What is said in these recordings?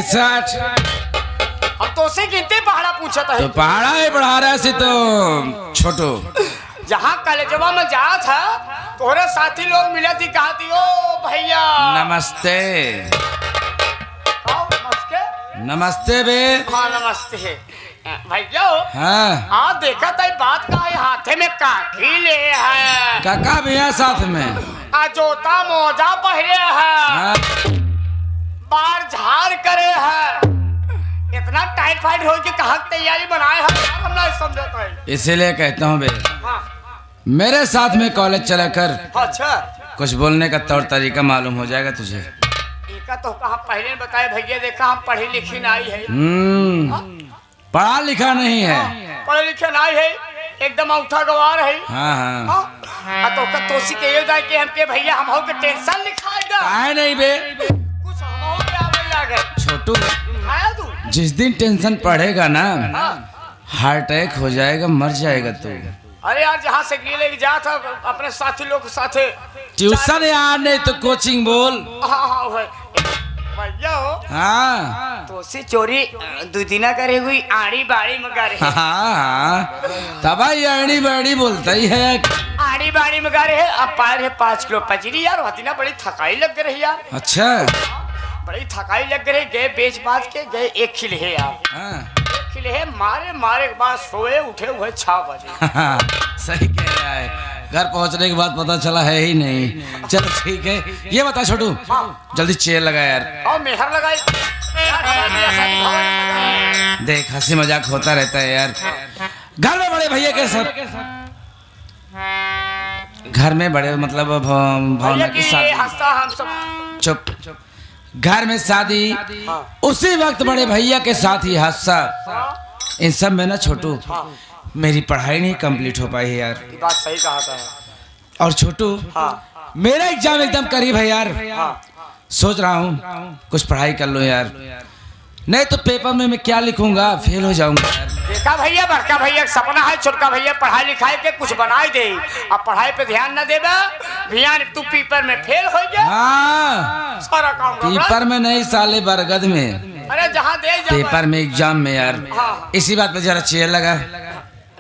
61। हम तो उसे गिनते पहाड़ा पूछा था तो पहाड़ा ही बढ़ा रहा सी तो छोटू जहाँ कॉलेजवा में जा था तोहरे साथी लोग मिले थी, कहा थी ओ भैया नमस्ते। नमस्ते। नमस्ते बे। हाँ नमस्ते भैया। हाँ हाँ देखा था बात का है, हाथे में काकी ले है, काका भी है साथ में। आ जोता मोजा पहरे है, हाँ। बार झाड़ करे है, इतना टाइट फाइट हो के कहा तैयारी बनाए है यार, हम नहीं समझता है। इसीलिए कहता हूँ बे हाँ। मेरे साथ में कॉलेज चला कर अच्छा कुछ बोलने का तौर तरीका मालूम हो जाएगा तुझे। एका तो कहा पहले बताए भैया, देखा हम पढ़े लिखे नहीं है। पढ़ा लिखा नहीं है, पढ़े लिखे नहीं है, एकदम औठा गवार है। हाँ हाँ तो का तोसी के ये जाए कि हमके भैया हम हो के टेंशन लिखाएगा काहे नहीं बे। कुछ हम हो के आवे लागे छोटू आया तू। जिस दिन टेंशन पढ़ेगा ना हाँ। हार्ट अटैक हो जाएगा, मर जाएगा तू। अरे यार जहाँ से लेके जा था अपने साथी लोग के साथे ट्यूशन यार नहीं तो कोचिंग बोल। हाँ हाँ भैया हो हाँ तो से चोरी दुदिना करे हुई आड़ी बाड़ी में करे। हाँ तब अड़ी बड़ी बोलता ही है। आड़ी बाड़ी में करे है, अब पार है 5 किलो पचरी यार, होती ना बड़ी थकाई लग रही यार। अच्छा बड़ी थकाई लग रही, गए बेच बाज के गए 1 खिले है यार, हाँ 1 खिले है, मारे मारे के बाद सोए उठे हुए 6 बजे। हाँ, सही कह रहा है। घर पहुंचने के बाद पता चला है ही नहीं। चलो ठीक है, ये बता छोटू जल्दी चेयर लगा यार। और मेहर लगाई यार, हमारे शादी भवन में लगाई। देख हंसी मजाक होता रहता है यार। घर में बड़े भैया के साथ, घर में बड़े मतलब भावना भैया के की साथ हंसता हम सब चुप। घर में शादी उसी वक्त बड़े भैया के साथ ही हादसा। इन सब में ना छोटू मेरी पढ़ाई नहीं कंप्लीट हो पाई है यार। ये बात सही कहा था। और छोटू हाँ मेरा एग्जाम एकदम करीब है यार। हाँ सोच रहा हूँ कुछ पढ़ाई कर लो यार, नहीं तो पेपर में मैं क्या लिखूंगा, फेल हो जाऊंगा यार। देखा भैया, बड़का भैया का सपना है, छोटका भैया पढ़ाई लिखाई के कुछ बनाई दे, अब पढ़ाई पे ध्यान न देबा भैया तू पेपर में फेल हो गया। हाँ सारा काम पेपर में नहीं साले बरगद में। अरे जहाँ दे पेपर में एग्जाम में यार। हाँ। इसी बात पे जरा चेयर लगा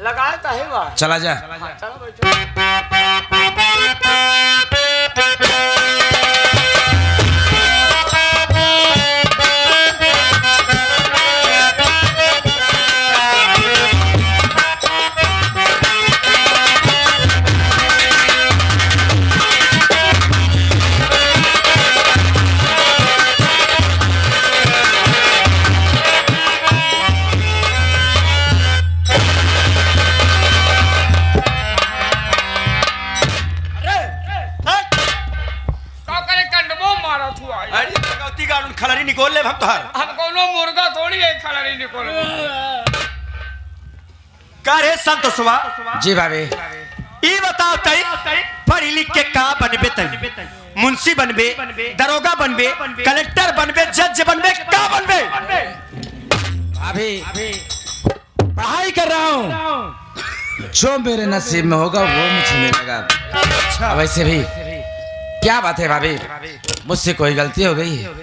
लगाए तो है वह। चला जा। चलो बैठो। खलरी निकोल ले भक्तहर। हम कोनो मुर्गा थोड़ी है खलरी निकोल। का रे संतोषवा जी भाभी ई बताओ तई पढ़ी लिख के का बनबे तई? मुंशी बनबे, दरोगा बनबे, कलेक्टर बनबे, जज बनबे, का बनबे? भाभी पढ़ाई कर रहा हूँ, जो मेरे नसीब में होगा वो मुझे मिलेगा। अच्छा वैसे भी क्या बात है भाभी, मुझसे कोई गलती हो गई है?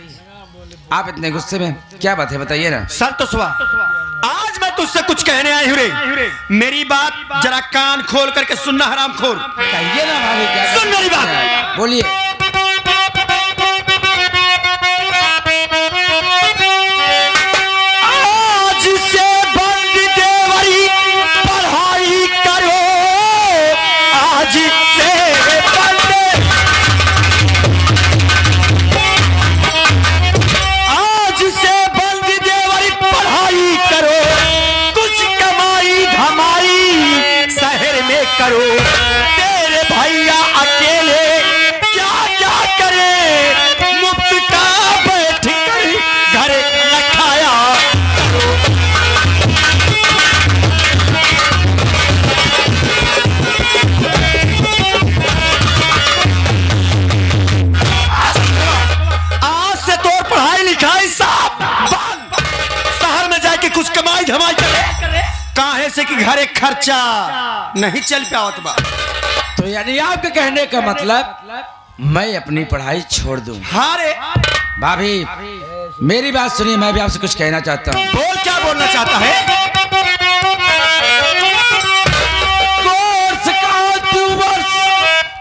आप इतने गुस्से में क्या बात है बताइए ना। संतोषवा आज मैं तुझसे कुछ कहने आई हूँ रे, मेरी बात जरा कान खोल करके सुनना हरामखोर। कहिए ना भाभी क्या सुन मेरी बात। बोलिए। आज से बंद देवरी पढ़ाई करो, आज से बंद, आज से बंद देवरी पढ़ाई करो, कुछ कमाई धमाई शहर में करो। तेरे भैया अकेले क्या क्या करे, मुफ्त का बैठ कर घर न खाया। आज से तो पढ़ाई लिखाई सब बंद, शहर में जाके कुछ कमाई धमाई करे, काहे से कि घरे खर्चा नहीं चल पावत बा। तो यानी आपके कहने का मतलब मैं अपनी पढ़ाई छोड़ दूं? हाँ रे भाभी मेरी बात सुनिए, मैं भी आपसे कुछ कहना चाहता हूँ। बोल, क्या बोलना चाहता है? कोर्स का दिवस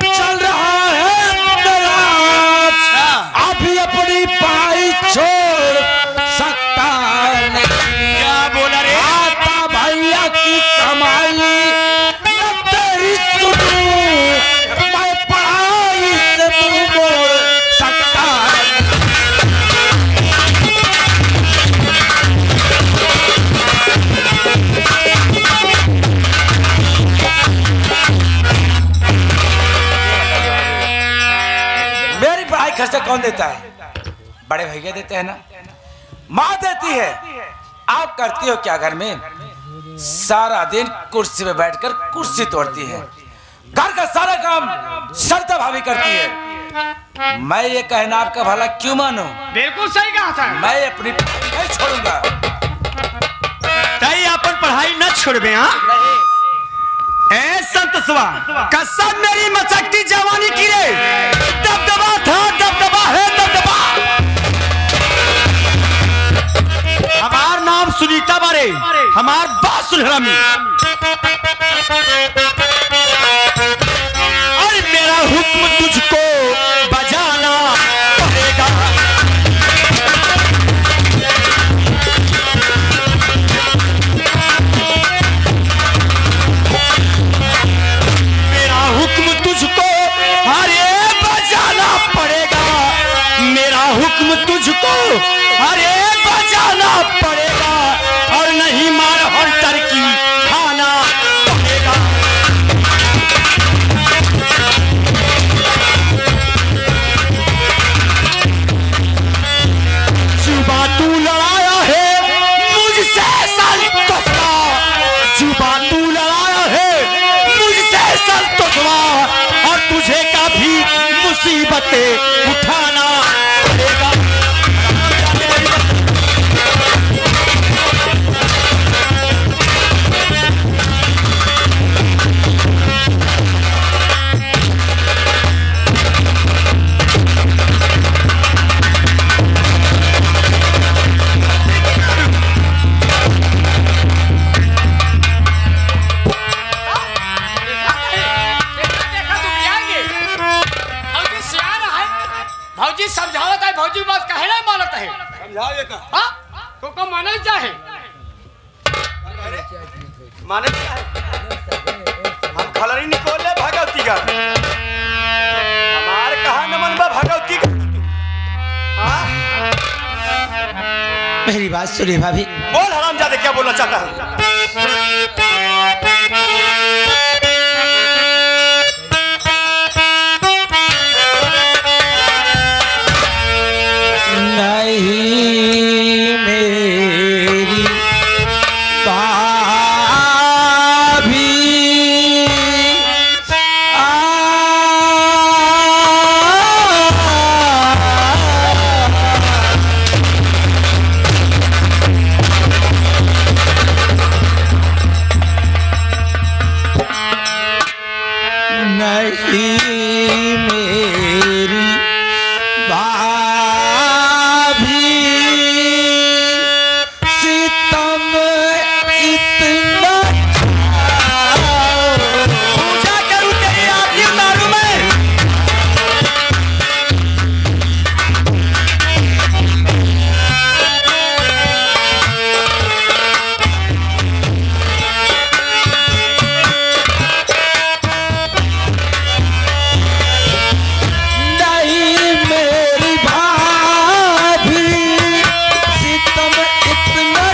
चल रहा है मेरा, अभी अपनी पढ़ाई छोड़ सकता नहीं। क्या बोला रे? आता भैया की कमाई न तेरी सुनूं, मैं पढ़ाई से मुंह मोड़ सकता नहीं। मेरी पढ़ाई खर्चा कौन देता है? बड़े भैया देते हैं ना, माँ देती है। आप करती हो क्या घर में? सारा दिन कुर्सी पे बैठकर कुर्सी तोड़ती है। घर का सारा काम सरिता भाभी करती है। मैं ये कहना आपका भला क्यों मानूं? बिल्कुल सही कहा था। मैं अपनी पढ़ाई नहीं छोड़ूंगा। तई अपन पढ़ाई न छोड़बे? हाँ, नहीं। ए संतसवा, कसम मेरी मचकती जवानी की रे, दबदबा था, दबदबा है, दबदबा। हमार नाम सुनीता बारे, हमार बात सुनहरामी। और मेरा हुक्म तुझको बजाना पड़ेगा। मेरा हुक्म तुझको अरे बजाना पड़ेगा। मेरा हुक्म तुझको अरे बजाना पड़ेगा, और नहीं मार हॉल्टर की खाना पड़ेगा। जुबा तू लड़ाया है मुझसे संतोषवा, जुबा तू लड़ाया है मुझसे संतोषवा, और तुझे काफी मुसीबतें उठाना पड़ेगा। भौजी समझावत है, भौजी बात कहे ना मानत है। समझाओ का हाँ, तो को मानल चाहे। माने हम खलरी निकोले भगवती का, हमार कहा न मनबा भगवती का। हाँ? मेरी बात सुनिए भाभी। बोल हरामजादे, क्या बोलना चाहता है? नहीं मेरी भाभी, नहीं मेरी भाभी, सितम इतना पूजा करूं तेरी आरती उतारूं मैं। नहीं मेरी भाभी, सितम इतना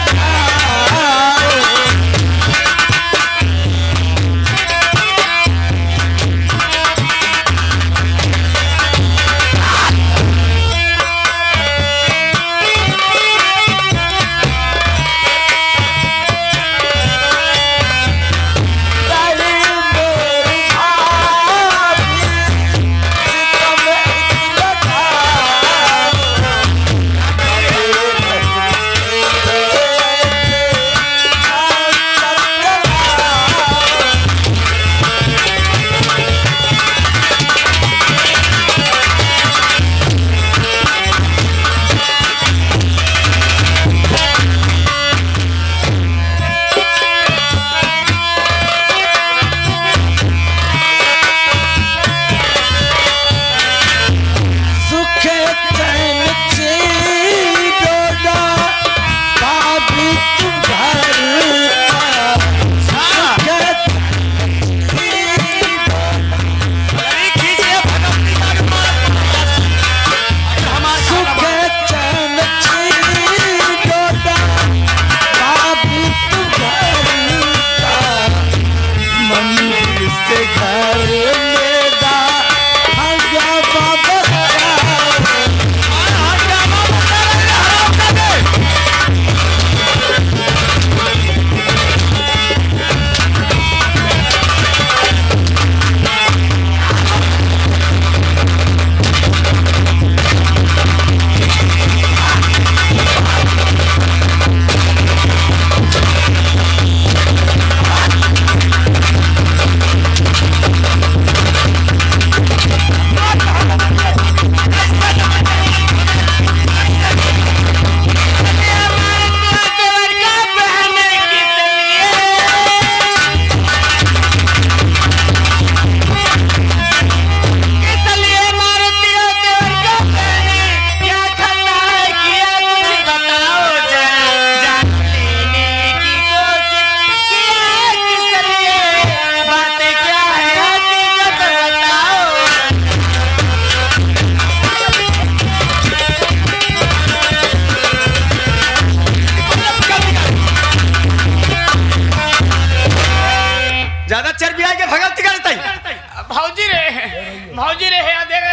भौजी रहे देख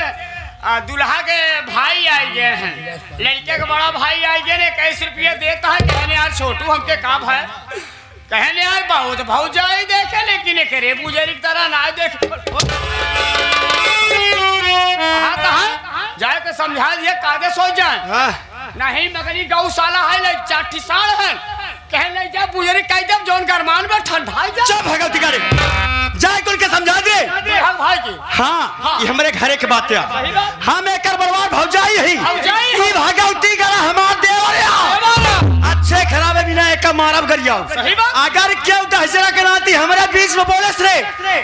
दुल्हा के भाई आए गए हैं, लड़के का बड़ा भाई आए गए ने 21 रुपया देता है। कहने यार छोटू हमके काम है, कहने यार बहुत भौजाई देखे लेकिन एक रे पुजारी की तरह ना देखे। जाए के समझा दिए कादे सोच जाए नहीं मगरी गौशाला है ले चाटी साल है कह ले जा पुजारी कह जब जोन गरमान में ठंडा जा। चुप भगवती गाड़ी जाए कुल के समझा दे भाई की। हाँ, ये हमारे घरे के बात है। हम एक बर्बाद भौजाई है ई भगवती गाड़ा हमार देवर अच्छे खराब बिना एक का मारब गरियाओ। अगर क्यों दहजरा के नाती हमारे बीच में बोले रे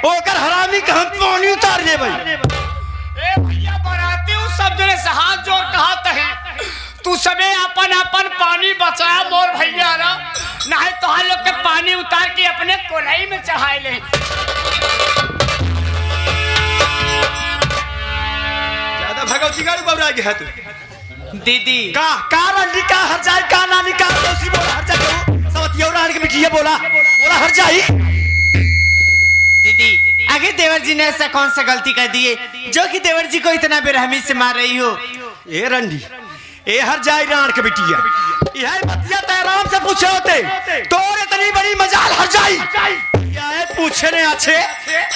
ओकर हरामी का हम पानी उतार ले भाई। ए भैया बराती उस सब जने से हाथ जोड़ कहत है तू सबे अपन अपन पानी बचा मोर भैया ना नहीं तो हम लोग के पानी उतार के अपने कोलाई में चढ़ाए ले। ज्यादा भगवती गाड़ी बबरा गया तू दीदी का रंडी का हर जाए का नानी का दोषी बोला हर जाए सवतिया रानी के बिटिया बोला हर जाई। दीदी आगे देवर जी ने ऐसा कौन सा गलती कर दिए जो कि देवर जी को इतना बेरहमी से मार रही हो। ए रंडी ए हर जाए रान के बिटिया यह बतिया तैराम से पूछे होते तोर इतनी बड़ी मजाल हर जाई क्या है पूछने अच्छे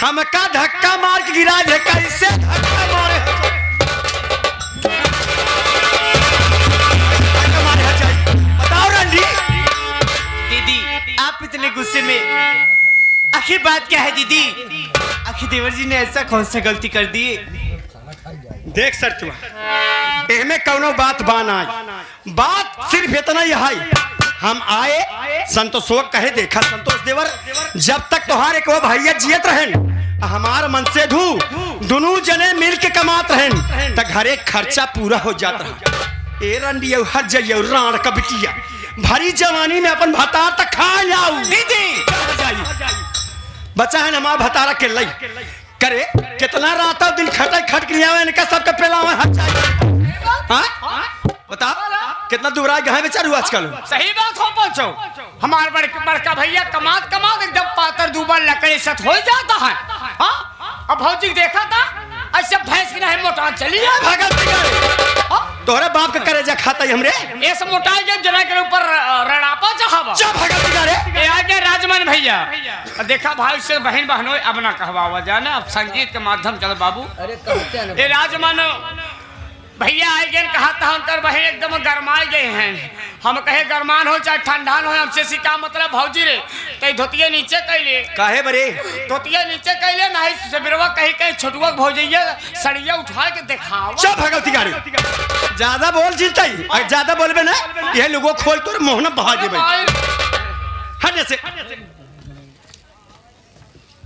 हमका धक्का मार के गिरा दे कैसे धक्का मारे हर जाई बताओ रंडी। दीदी आप इतने गुस्से में आखिर बात क्या है दीदी आखिर देवर जी ने ऐसा कौन सा गलती कर दी। देख सर तुम में कौनो बात बान आई बात सिर्फ इतना ही है हम आए संतोष कहे देखा संतोष देवर जब तक तुम्हारे को भैया जियत रहन हमार मन से दोनों जने मिल के कमात रहन त घरे खर्चा पूरा हो जाता है। ए रंडी हर जाइए राण का बिटिया भरी जवानी में अपन भतार तक खा लाऊ दीदी बच्चा है हमारा भतारा के लई करे कितना रात दिन खट के लिया इनका सबका पेलावा हट जाए। हाँ बता कितना दुबरा गए बेचारू आजकल। सही बात हो पहुंचो हमारे बड़का भैया कमात एकदम पातर दुबर लकड़ी सत हो जाता है। हाँ अब भौजी देखा था ऐसे भैंस की नहीं मोटा चली है तोहरे बाप का करे जा खाता है हमरे ऐसे मोटाई जब जना के ऊपर रड़ापा चाहवा चुप भगत रे ए आगे राजमन भैया देखा भाई से बहन बहनों अब ना कहवावा जाना अब संगीत के माध्यम चल बाबू। ए राजमन भैया आए गए कहा था उनकर बहन एकदम गरमाए गए हैं हम कहे गरमान हो चाहे ठंडा हो हमसे सिका मतलब भौजी रे कहीं धोतिया नीचे कैले काहे बरे धोतिया नीचे कैले नहीं सबरवा कहीं छोटुआ भौजैया सड़िया उठा के दिखाओ। चुप भगवती गाड़ी ज्यादा बोल जीता ही ज्यादा बोलबे ना ये लोगों खोल तोर मोहना बहा देबे हट से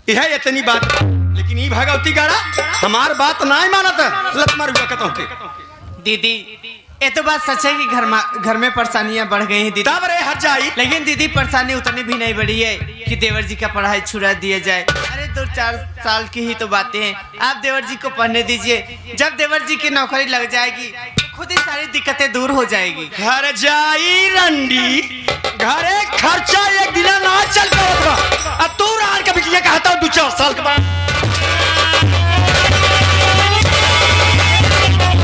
यह इतनी बात लेकिन ये भगवती गाड़ा हमार बात नहीं मानत लत मार हुआ कहता हूं दीदी ये तो बात सच है कि घर में परेशानियां बढ़ गई हैं दीदी तब रे हट जाई लेकिन दीदी परेशानी उतनी भी नहीं बढ़ी है कि देवर जी का पढ़ाई छुड़ा दिया जाए। अरे 2-4 साल की ही तो बातें हैं आप देवर जी को पढ़ने दीजिए जब देवर जी की नौकरी लग जाएगी तो खुद ही सारी दिक्कतें दूर हो जाएगी। घर जाई रंडी घरे खर्चा एक दिन ना चल पाओ अब तू रान के बिटिया कहता हूं 2-4 साल के बाद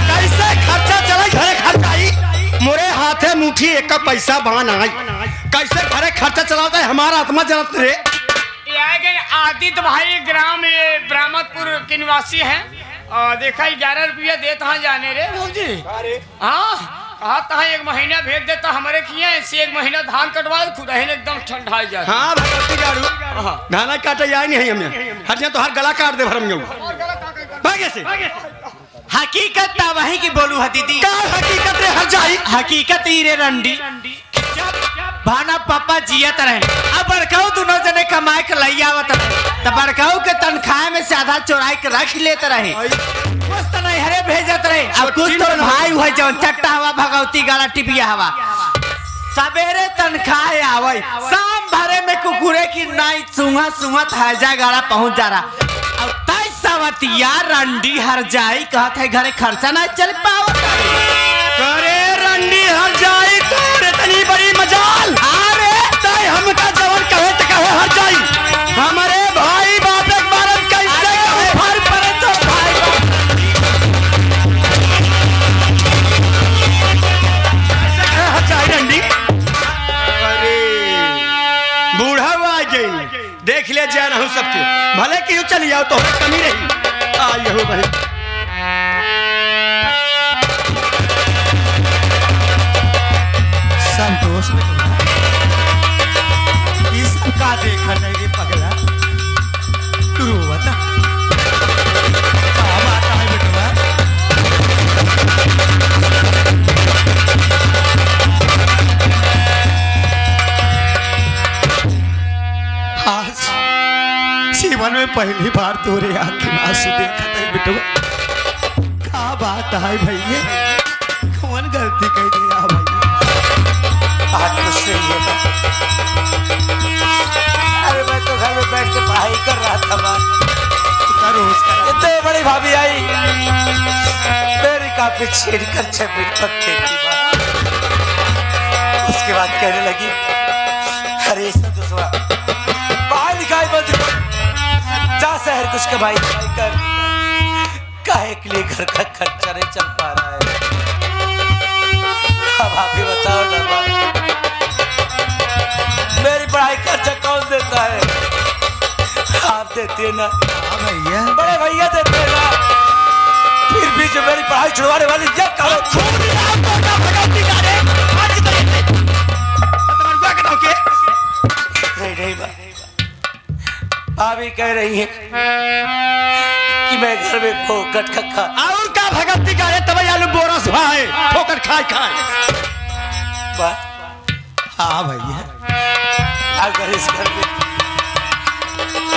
कैसे खर्चा चला घरे खर्चा आई मोरे हाथे मुट्ठी एक का पैसा बान आई कैसे घरे खर्चा चलाता है हमारा आत्मा जलत रे। आदित्य भाई ग्राम ब्राह्मणपुर के निवासी हैं देखा 11 रुपया देता है जाने रे भौजी। हाँ कहा था एक महीना भेज देता हमारे किए से एक महीना धान कटवा खुद ही एकदम ठंडा जाए। हाँ भगवती गाड़ू धाना काटे जाए नहीं हमें हर तो हर गला काट दे भरम भागे से हकीकत वही की बोलू है दीदी का हकीकत रे हर जाई हकीकत ही रे रंडी भाना पापा जियत रहे अब बड़काऊ दोनों जने कमाए के लई आवत रहे तो बड़काऊ के तनख्वाह में से आधा चोराई के रख लेते रहे कुछ तो नहीं हरे भेजत रहे अब कुछ तो भाई हुआ जौन चट्टा हवा भगवती गाड़ा टिपिया हवा सवेरे तनख्वाह आवे शाम भरे में कुकुरे की नाई सुंगा थाजा गाड़ा पहुंच जा रहा अब तय सवतिया रंडी हर जाई कहत है घरे खर्चा ना चल पावत करे रंडी हर जाई तोरे तनी बड़ी मजाल अरे तय हमका जवन कहे त कहे हर जाई हमारे भाई बाप एक बार कैसे कहे भर पर तो भाई देख ले जान हो सबके भले कि चली आओ तो कमी रही आ यहो भाई संतोष इसका देखा नहीं रे पगला तू रोवता क्या बात है बेटवा आज जीवन में पहली बार तोरे आंखें में आंसू देखा था बेटवा क्या बात है भैया कौन गलती कर दिया भैया आज तो सही है अरे मैं तो घर में बैठ के पढ़ाई कर रहा था रोज का इतने बड़ी भाभी आई मेरी काफी छेड़ कर 6 मिनट तक फेंकी बात। उसके बाद कहने लगी अरे संतोषवा पढ़ाई लिखाई बंद कर जा शहर कुछ कमाई कर काहे के लिए घर का खर्चा नहीं चल पा रहा है। अब आप ही बताओ ना मेरी पढ़ाई खर्चा कौन देता है? आप देते हैं ना भैया बड़े भैया देते हैं ना। फिर भी जो मेरी पढ़ाई छुड़वाने वाली जब कहो नहीं भाभी कह रही है कि मैं घर में फोकट खा और का भगत करे तब आलू बोरस भाई ठोकर खाए खाए हाँ भैया अगर इस घर में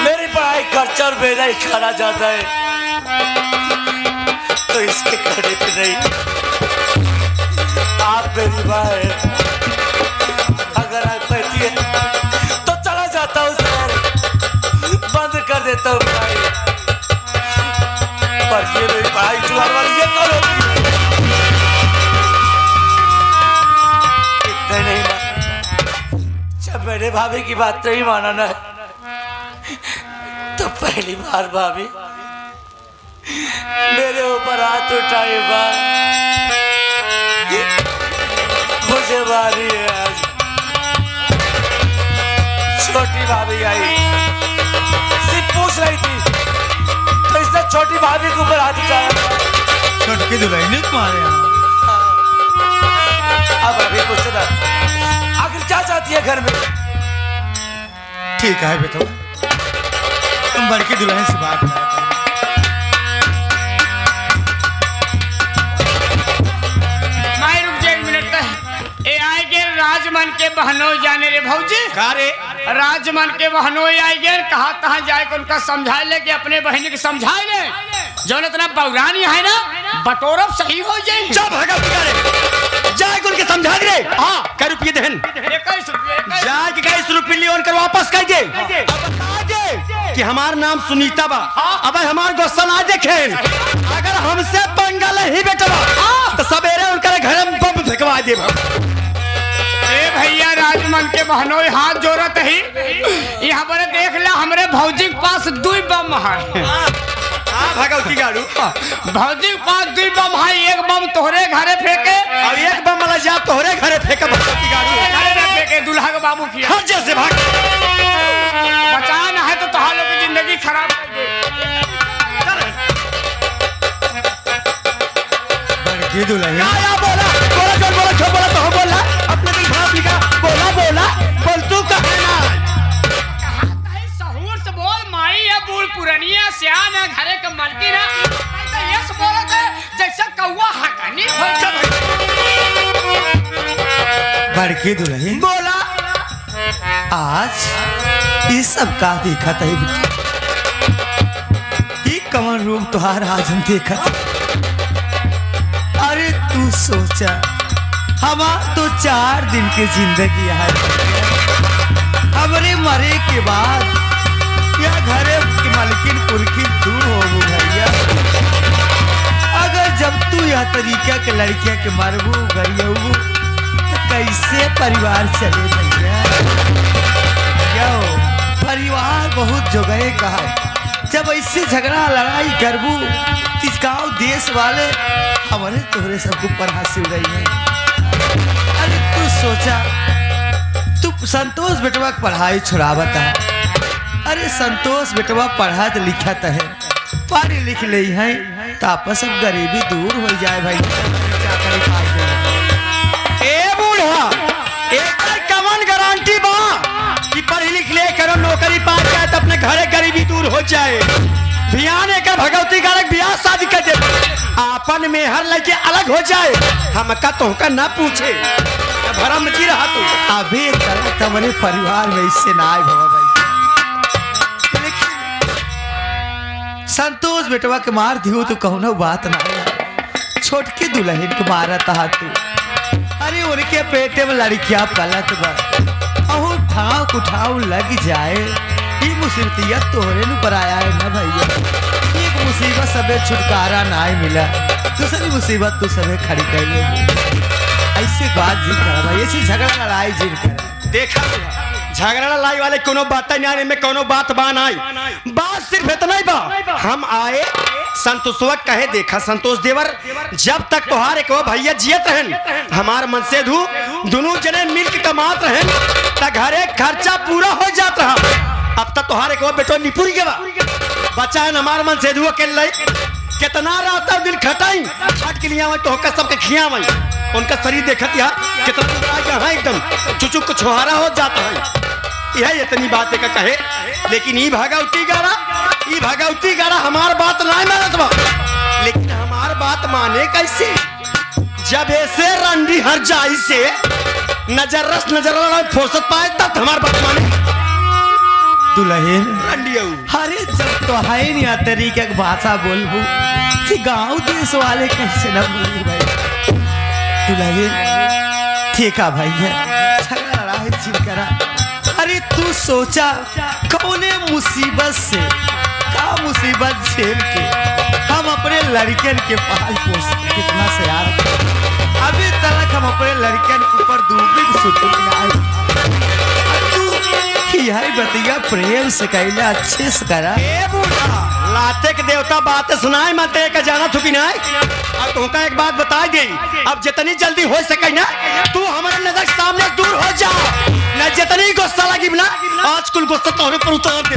मेरी पढ़ाई खर्चा और मेरा ही खाना जाता है तो इसके कहने पे नहीं आप मेरी माँ है। अगर आप कहती है तो चला जाता हूँ शहर बंद कर देता हूँ पढ़ाई। पर ये मेरी पढ़ाई छुड़ाने वाली ये कौन होगी? इतना नहीं माना जब मैंने भाभी की बात नहीं माना ना तो पहली बार भाभी मेरे ऊपर हाथ उठाए बार मुझे मारी है आज। छोटी भाभी आई सिर्फ पूछ रही थी तो इसने छोटी भाभी के ऊपर हाथ उठाया। छोटकी दुल्हन ने तुम्हारे यहाँ अब अभी पूछो ना आखिर क्या चाहती है घर में? ठीक है बेटा तुम बड़की दुल्हन से बात करा मैं रुक जा 1 मिनट तक ए आए गे राजमन के बहनों जाने रे भौजी का रे राजमन के बहनों आई गे कहा तहाँ जाए के उनका समझाए ले कि अपने बहन के समझाए ले जो इतना बौरानी है ना बटोरब सही हो जाए। जा भगत करे जाए उनके समझा दे हाँ कै रुपये देहन 21 रुपये जाए के 21 रुपये लियोन कर वापस कर दे अब बता दे कि हमार नाम सुनीता बा अब हमार गोसन आ देखेन अगर हमसे पंगा ही बेटवा तो सवेरे उनके घर में बम फेंकवा दे ए भैया राजमन के बहनों हाथ जोड़त ही यहाँ पर देख ले हमरे भौजी के पास 2 बम है। भगवती गाड़ू भौजी के पास 2 बम है। एक बम तोहरे घरे फेंके अब एक बम वाला जा तोहरे घरे फेंका भगवती गाड़ू घरे में फेंके दूल्हा के बाबू किया हर जैसे भाग बचाना है तो तुहार लोग की जिंदगी खराब कर दे। बड़की दुल्हन या बोला बोला चल बोला क्यों बोला तो बोला अपने दिल खराब लिखा बोला बोला बोल तू कहे ना सहूर से बोल माई है बूढ़ पुरनिया सियान है घरे का मलकी ना ऐसा ये से बोला था जैसे कौवा हकनी हो बड़की दुल्हन बोला आज ये सब का देखा था ये कमर रूम तुहार आज हम देखा था। अरे तू सोचा हमार तो 4 दिन की जिंदगी है हमारे मरे के बाद या घरे की मालकिन पुरखी दूर हो भैया। अगर जब तू यह तरीका के लड़किया के मरबू गरियबू तो कैसे परिवार चले भैया? जाओ परिवार बहुत जगह का है जब ऐसे झगड़ा लड़ाई करबू इस गाँव देश वाले हमारे तोहरे सबको पढ़ा से रही है। अरे तू सोचा तू संतोष बेटवा पढ़ाई छुड़ावता अरे संतोष बेटवा पढ़त लिखत है, पढ़ लिख ले है तो आपस अब गरीबी दूर हो जाए भाई। क्या करी पाए ए बूढ़ा, एक कवन गारंटी बा कि पढ़ लिख ले करो नौकरी पा जाए तो अपने घरे गरीबी दूर हो जाए। भियान एक भगवती गारक बियाह शादी कर दे, आपन में हर लड़के अलग हो जाए, हमका तोहका ना पूछे, भरम जी रहा तू। अभी तुम्हारे परिवार में इससे ना आए बाबा भाई। संतोष बेटवा के मार दियो तो कहो बात ना, छोटके दुल्हन के मारा था तू। अरे उनके पेटे में लड़कियां पलत बा, अहो ठाव कुठाव लग जाए, ये मुसीबतियत तोहरे नु पर आया है ना भैया। एक मुसीबत सबे छुटकारा ना मिला, दूसरी मुसीबत तू सबे खड़ी कर ले। ऐसे बात जी कर भाई, ऐसे झगड़ा लड़ाई जिन कर। देखा झगड़ा लड़ाई वाले कोनो बात नहीं में कोनो बात बान आई, बात सिर्फ इतना ही बा। हम आए संतोषवा कहे देखा संतोष देवर, जब तक तोहार एक भैया जियत रहन, हमार मन से धू दोनों जने मिल के कमात रहन त घरे खर्चा पूरा हो जात रहा। अब तक तोहार एक बेटो निपुरी के बच्चा है हमार मन से धू अकेले कितना रात दिन खटाई छठ के लिए तो सबके खियावई, उनका शरीर देखत या कितना यहाँ एकदम चुचुक को छोहारा हो जाता है। यह इतनी बात का कहे, लेकिन ई भगवती गारा हमार बात नहीं मानत बा, लेकिन हमार बात माने कैसे? जब ऐसे रंडी हर जाई से नजर फुर्सत पाए तब हमार बात माने। दुल्हन रंडी अरे जब तो है नहीं तरीके की भाषा बोलबू कि गाँव देश वाले कैसे न बोली भाई। दुल्हन ठीक है भैया, झगड़ा लड़ाई जिन करा। अरे तू सोचा कौने मुसीबत से क्या मुसीबत झेल के हम अपने लड़कियन के पाल पोस कितना से यार, अभी तक हम अपने लड़कियन के ऊपर दूबी सुतुल आए। यही बतिया प्रेम से कहला अच्छे से करा। ए बूढ़ा लाते के देवता बातें सुनाए मत का जाना थू कि नहीं। अब तुमका एक बात बता दे, अब जितनी जल्दी हो सके ना तू हमारे नजर सामने दूर हो जा, न जितनी गुस्सा लगी ना आज कुल गुस्सा तोरे पर उतार दे।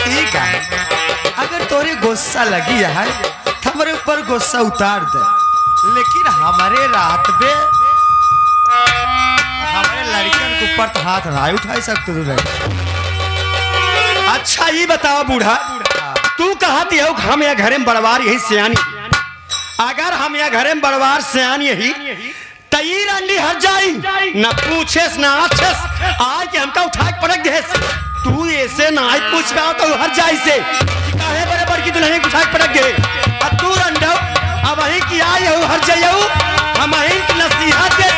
ठीक है, अगर तोरे गुस्सा लगी है हमारे ऊपर गुस्सा उतार दे, लेकिन हमारे रात में हमारे लड़कियन के ऊपर तो हाथ ना उठा सकते तू नहीं। अच्छा ये बताओ बूढ़ा, तू कहती हो हम यहाँ घरे में बड़वार यही सियानी, अगर हम यहाँ घरे में बड़वार सियानी यही तई रंडी हट जाई न पूछेस न आछेस आज के हमका उठा के पटक देस। तू ऐसे ना ही पूछ पाओ तो हर जाई से काहे बराबर की दुल्हन उठा के पटक गए। अब तू रंडो अब वही की आई हो हर जाइयो, हम वही की नसीहत दे।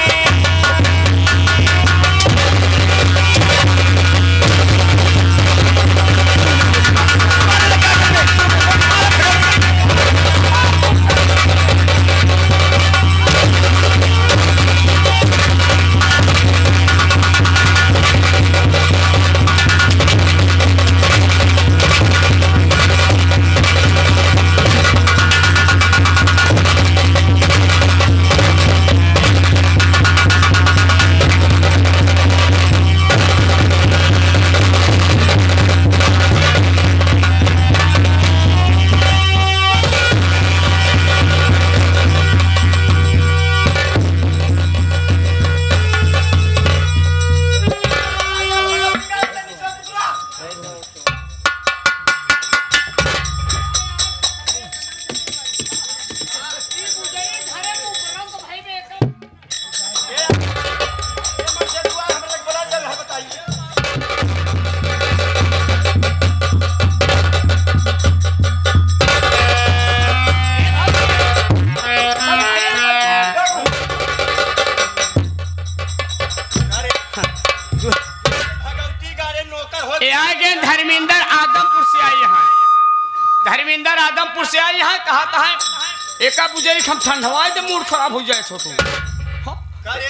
धर्मेंद्र आदमपुर से आई यहाँ कहता है एका बुझे हम ठंडवाए तो मूड खराब हो जाए छोटू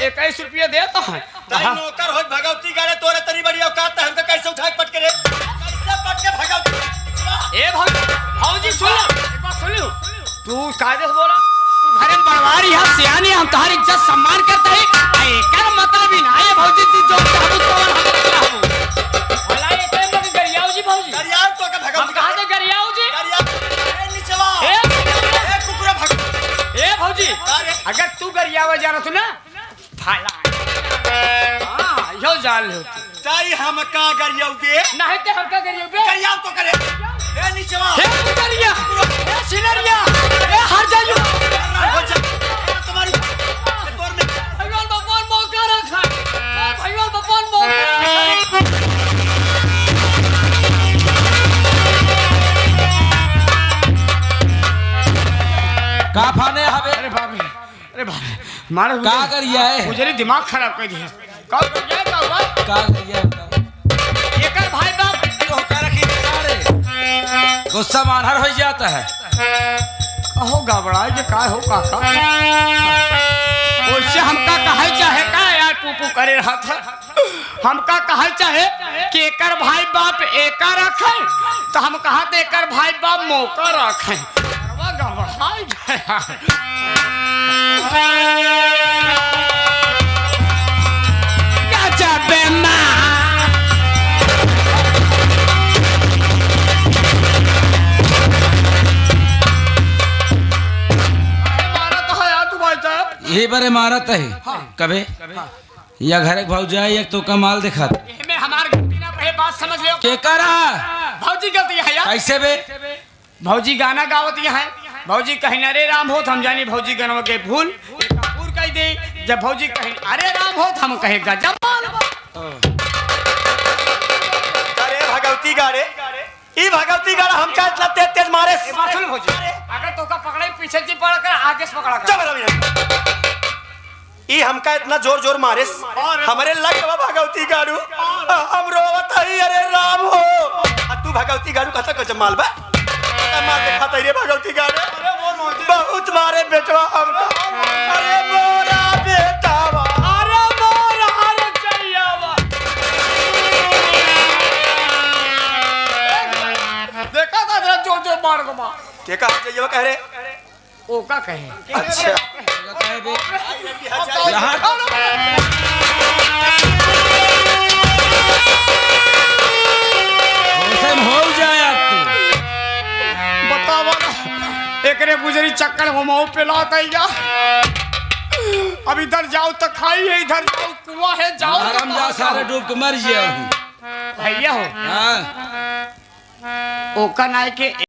21 रुपया देता है नौकर हो भगवती गाड़े तोरे तरी बड़ी औकात है हमको कैसे उठा के पटके रे कैसे पटके भगवती ए भौजी सुन एक बात सुन लो तू कायदे से बोला तू घरे में बड़वारी है सियानी हम तुम्हारी इज्जत सम्मान करते हैं एकर मतलब ही ना है भौजी तू जो चाहू तो हम चाहू भला ये टाइम लग जाल हो ताई हम का गरियोगे नहीं ते हमका करियोगे गरियाव तो करे ए नीचवा हे करिया हे सिनरिया ए हर जाइयो हो जा तुम्हारी तोर में भगवान भगवान मौका रखा भगवान भगवान मौका का फाने हवे अरे बाप मारे का करिया है मुझे दिमाग खराब कर दिया का कर जाए का हुआ का करिया है एकर भाई बाप तो का रखी सारे गुस्सा मानहर हो जाता है कहो गबड़ा जे का हो काका ओइसे हमका कहे चाहे का यार पुपू करे रहा था हमका कहे चाहे कि एकर भाई बाप एका रखे तो हम कहा तो एकर भाई बाप मौका रखे गबड़ाई यही बारे मारत है कबे या घर भाव जाए या तो कमाल दिखाते में हमार गलती ना रहे बात समझ लियो के करा भौजी गलती है यार कैसे बे भौजी गाना गावत है भौजी कहीं अरे राम हो हम जानी भौजी गनवा के भूल कपूर कह दे जब भौजी कहीं अरे राम हो हम कहे गजब अरे भगवती गारे ई भगवती गाड़ा हम का इतना तेज तेज मारे सुन भौजी अगर तो का पकड़े पीछे से पकड़ कर आगे से पकड़ा कर चल रवि ई हमका इतना जोर जोर मारे हमारे लग भगवती गाड़ू हम रोवत हई अरे राम हो तू भगवती गाड़ू कथा कच मालबा मार देखा रे भगवती गाड़ू बहुत मारे बेटवा हमका अरे मोरा बेटावा अरे मोर हर चैयावा देखा था जरा जोर जोर मार को मार के कहा जाइए कह रे ओ का कहे अच्छा कहे बे यहाँ हो जाए तू बतावा एकरे गुजरी चक्कर घुमाओ पे लाता ही जा अब इधर जाओ तो खाई है इधर जाओ कुआं है जाओ तो आराम जा सारे डूब के मर गया भैया हो हाँ ओका नाय के